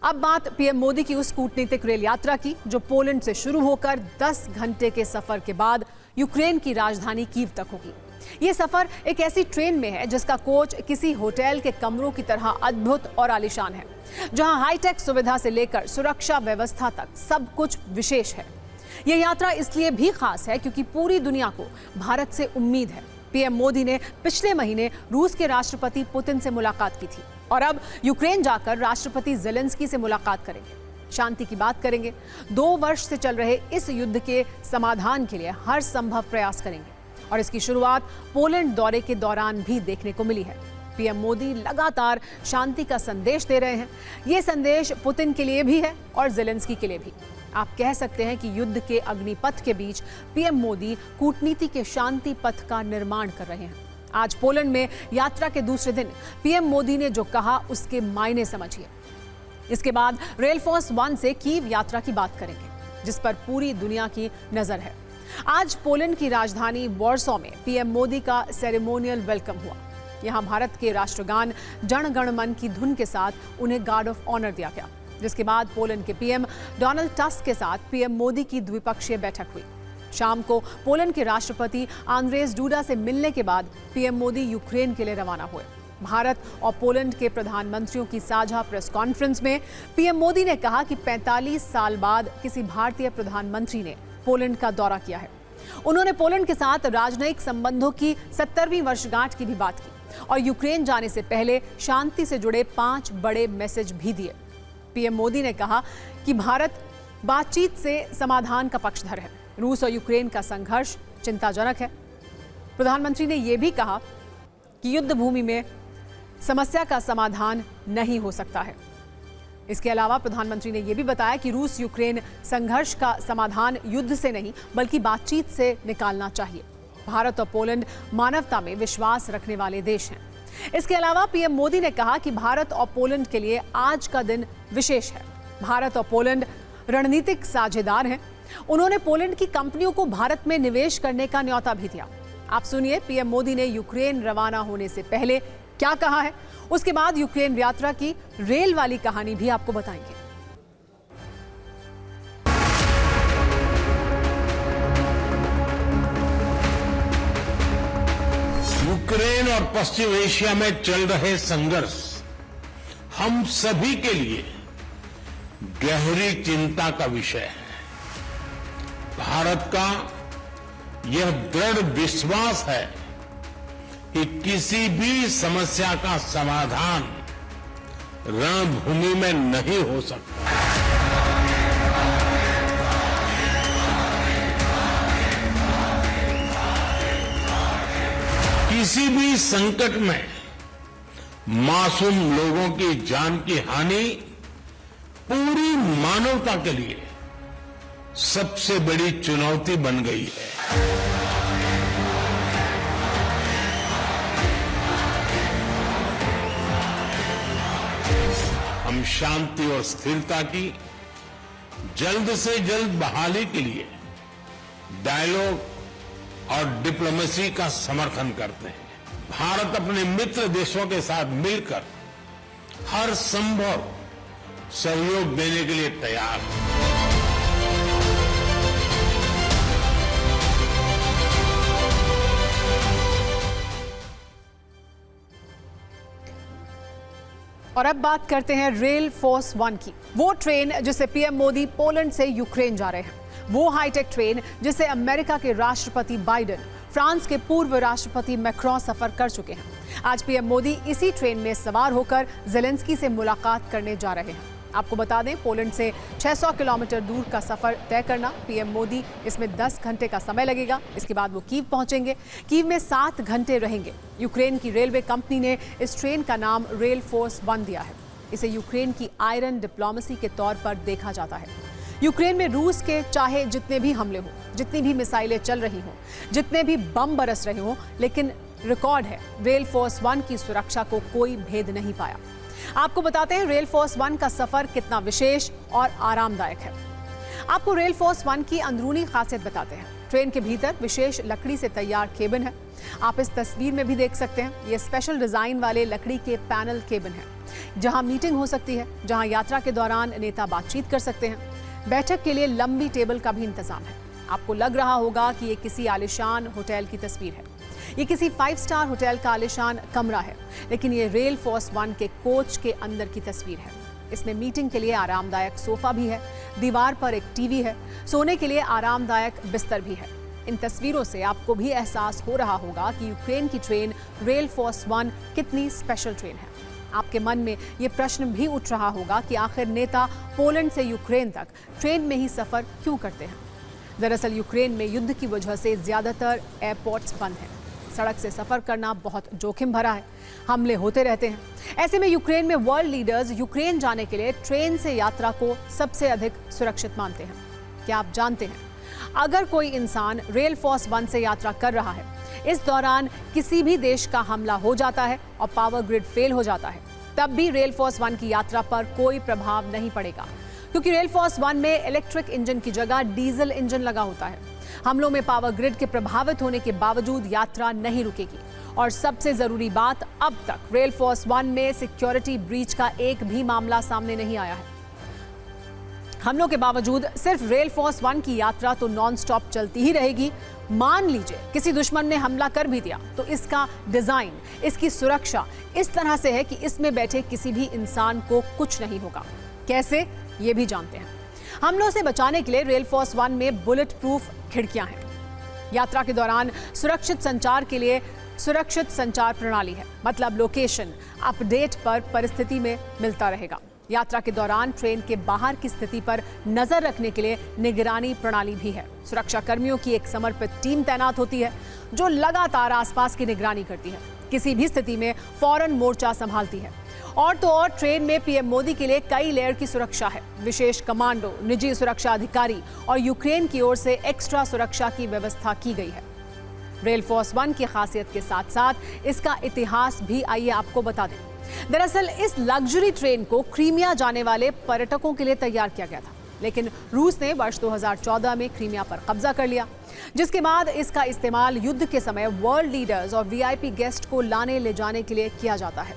अब बात पीएम मोदी की उस कूटनीतिक रेल यात्रा की जो पोलैंड से शुरू होकर 10 घंटे के सफर के बाद यूक्रेन की राजधानी कीव तक होगी। ये सफर एक ऐसी ट्रेन में है जिसका कोच किसी होटल के कमरों की तरह अद्भुत और आलीशान है, जहां हाईटेक सुविधा से लेकर सुरक्षा व्यवस्था तक सब कुछ विशेष है। यह यात्रा इसलिए भी खास है क्योंकि पूरी दुनिया को भारत से उम्मीद है। पीएम मोदी ने पिछले महीने रूस के राष्ट्रपति पुतिन से मुलाकात की थी और अब यूक्रेन जाकर राष्ट्रपति ज़ेलेंस्की से मुलाकात करेंगे, शांति की बात करेंगे, 2 वर्ष से चल रहे इस युद्ध के समाधान के लिए हर संभव प्रयास करेंगे और इसकी शुरुआत पोलैंड दौरे के दौरान भी देखने को मिली है। पीएम मोदी लगातार शांति का संदेश दे रहे हैं। ये संदेश पुतिन के लिए भी है और ज़ेलेंस्की के लिए भी। आप कह सकते हैं कि युद्ध के अग्निपथ के बीच पीएम मोदी कूटनीति के शांति पथ का निर्माण कर रहे हैं। आज पोलैंड में यात्रा के दूसरे दिन पीएम मोदी ने जो कहा उसके मायने समझिए। इसके बाद रेल फोर्स 1 से कीव यात्रा की बात करेंगे, जिस पर पूरी दुनिया की नजर है। आज पोलैंड की राजधानी वॉर्सो में पीएम मोदी का सेरेमोनियल वेलकम हुआ। यहां भारत के राष्ट्रगान जन गण मन की धुन के साथ उन्हें गार्ड ऑफ ऑनर दिया गया, जिसके बाद पोलैंड के पीएम डोनाल्ड टस्क के साथ पीएम मोदी की द्विपक्षीय बैठक हुई। शाम को पोलैंड के राष्ट्रपति आंद्रेज डूडा से मिलने के बाद पीएम मोदी यूक्रेन के लिए रवाना हुए। भारत और पोलैंड के प्रधानमंत्रियों की साझा प्रेस कॉन्फ्रेंस में पीएम मोदी ने कहा कि 45 साल बाद किसी भारतीय प्रधानमंत्री ने पोलैंड का दौरा किया है। उन्होंने पोलैंड के साथ राजनयिक संबंधों की 70वीं वर्षगांठ की भी बात की और यूक्रेन जाने से पहले शांति से जुड़े 5 बड़े मैसेज भी दिए। पीएम मोदी ने कहा कि भारत बातचीत से समाधान का पक्षधर है। रूस और यूक्रेन का संघर्ष चिंताजनक है। प्रधानमंत्री ने यह भी कहा कि युद्ध भूमि में समस्या का समाधान नहीं हो सकता है। इसके अलावा प्रधानमंत्री ने यह भी बताया कि रूस यूक्रेन संघर्ष का समाधान युद्ध से नहीं बल्कि बातचीत से निकालना चाहिए। भारत और पोलैंड मानवता में विश्वास रखने वाले देश हैं। इसके अलावा पीएम मोदी ने कहा कि भारत और पोलैंड के लिए आज का दिन विशेष है। भारत और पोलैंड रणनीतिक साझेदार हैं। उन्होंने पोलैंड की कंपनियों को भारत में निवेश करने का न्योता भी दिया। आप सुनिए पीएम मोदी ने यूक्रेन रवाना होने से पहले क्या कहा है। उसके बाद यूक्रेन यात्रा की रेल वाली कहानी भी आपको बताएंगे। यूक्रेन और पश्चिम एशिया में चल रहे संघर्ष हम सभी के लिए गहरी चिंता का विषय है। भारत का यह दृढ़ विश्वास है कि किसी भी समस्या का समाधान रणभूमि में नहीं हो सकता। किसी भी संकट में मासूम लोगों की जान की हानि पूरी मानवता के लिए सबसे बड़ी चुनौती बन गई है। हम शांति और स्थिरता की जल्द से जल्द बहाली के लिए डायलॉग और डिप्लोमेसी का समर्थन करते हैं। भारत अपने मित्र देशों के साथ मिलकर हर संभव सहयोग देने के लिए तैयार है। और अब बात करते हैं रेल फोर्स 1 की। वो ट्रेन जिसे पीएम मोदी पोलैंड से यूक्रेन जा रहे हैं, वो हाईटेक ट्रेन जिसे अमेरिका के राष्ट्रपति बाइडेन, फ्रांस के पूर्व राष्ट्रपति मैक्रों सफर कर चुके हैं। आज पीएम मोदी इसी ट्रेन में सवार होकर ज़ेलेंस्की से मुलाकात करने जा रहे हैं। आपको बता दें, पोलैंड से 600 किलोमीटर दूर का सफर तय करना पीएम मोदी, इसमें 10 घंटे का समय लगेगा। इसके बाद वो कीव पहुंचेंगे। कीव में 7 घंटे रहेंगे। यूक्रेन की रेलवे कंपनी ने इस ट्रेन का नाम रेल फोर्स 1 दिया है। इसे यूक्रेन की आयरन डिप्लोमेसी के तौर पर देखा जाता है। यूक्रेन में रूस के चाहे जितने भी हमले हों, जितनी भी मिसाइलें चल रही हों, जितने भी बम बरस रहे हों, लेकिन रिकॉर्ड है रेल फोर्स 1 की सुरक्षा को कोई भेद नहीं पाया। आपको बताते हैं रेल फोर्स 1 का सफर कितना विशेष और आरामदायक है। आपको रेल फोर्स 1 की अंदरूनी खासियत बताते हैं। ट्रेन के भीतर विशेष लकड़ी से तैयार केबिन है। आप इस तस्वीर में भी देख सकते हैं, ये स्पेशल डिजाइन वाले लकड़ी के पैनल केबिन है, जहां मीटिंग हो सकती है, जहां यात्रा के दौरान नेता बातचीत कर सकते हैं। बैठक के लिए लंबी टेबल का भी इंतजाम है। आपको लग रहा होगा कि ये किसी आलिशान होटल की तस्वीर है, ये किसी 5 स्टार होटल का आलिशान कमरा है, लेकिन ये रेल फोर्स 1 के कोच के अंदर की तस्वीर है। इसमें मीटिंग के लिए आरामदायक सोफा भी है, दीवार पर एक टीवी है, सोने के लिए आरामदायक बिस्तर भी है। इन तस्वीरों से आपको भी एहसास हो रहा होगा कि यूक्रेन की ट्रेन रेल फोर्स 1 कितनी स्पेशल ट्रेन है। आपके मन में ये प्रश्न भी उठ रहा होगा कि आखिर नेता पोलैंड से यूक्रेन तक ट्रेन में ही सफर क्यों करते हैं। दरअसल यूक्रेन में युद्ध की वजह से ज्यादातर एयरपोर्ट्स बंद हैं। सड़क से सफर करना बहुत जोखिम भरा है, हमले होते रहते हैं। ऐसे में यूक्रेन में वर्ल्ड लीडर्स यूक्रेन जाने के लिए ट्रेन से यात्रा को सबसे अधिक सुरक्षित मानते हैं। क्या आप जानते हैं, अगर कोई इंसान रेल फोर्स 1 से यात्रा कर रहा है, इस दौरान किसी भी देश का हमला हो जाता है और पावर ग्रिड फेल हो जाता है, तब भी रेल फोर्स 1 की यात्रा पर कोई प्रभाव नहीं पड़ेगा, क्योंकि रेल फोर्स 1 में इलेक्ट्रिक इंजन की जगह डीजल इंजन लगा होता है। हमलों में पावर ग्रिड के प्रभावित होने के बावजूद यात्रा नहीं रुकेगी। और सबसे जरूरी बात, अब तक रेल फोर्स 1 में सिक्योरिटी ब्रीच का एक भी मामला सामने नहीं आया है। हमलों के बावजूद सिर्फ रेल फोर्स 1 की यात्रा तो नॉन स्टॉप चलती ही रहेगी। मान लीजिए किसी दुश्मन ने हमला कर भी दिया, तो इसका डिजाइन, इसकी सुरक्षा इस तरह से है कि इसमें बैठे किसी भी इंसान को कुछ नहीं होगा। कैसे, ये भी जानते हैं। हमलों से बचाने के लिए रेल फोर्स 1 में बुलेट प्रूफ खिड़कियां हैं। यात्रा के दौरान सुरक्षित संचार के लिए सुरक्षित संचार प्रणाली है, मतलब लोकेशन अपडेट पर परिस्थिति में मिलता रहेगा। यात्रा के दौरान ट्रेन के बाहर की स्थिति पर नजर रखने के लिए निगरानी प्रणाली भी है। सुरक्षा कर्मियों की एक समर्पित टीम तैनात होती है, जो लगातार आसपास की निगरानी करती है, किसी भी स्थिति में फौरन मोर्चा संभालती है। और तो और ट्रेन में पीएम मोदी के लिए कई लेयर की सुरक्षा है। विशेष कमांडो, निजी सुरक्षा अधिकारी और यूक्रेन की ओर से एक्स्ट्रा सुरक्षा की व्यवस्था की गई है। रेल फोर्स 1 की खासियत के साथ साथ इसका इतिहास भी आइए आपको बता दें। दरअसल इस लग्जरी ट्रेन को क्रीमिया जाने वाले पर्यटकों के लिए तैयार किया गया था, लेकिन रूस ने वर्ष 2014 में क्रीमिया पर कब्जा कर लिया, जिसके बाद इसका इस्तेमाल युद्ध के समय वर्ल्ड लीडर्स और वीआईपी गेस्ट को लाने ले जाने के लिए किया जाता है।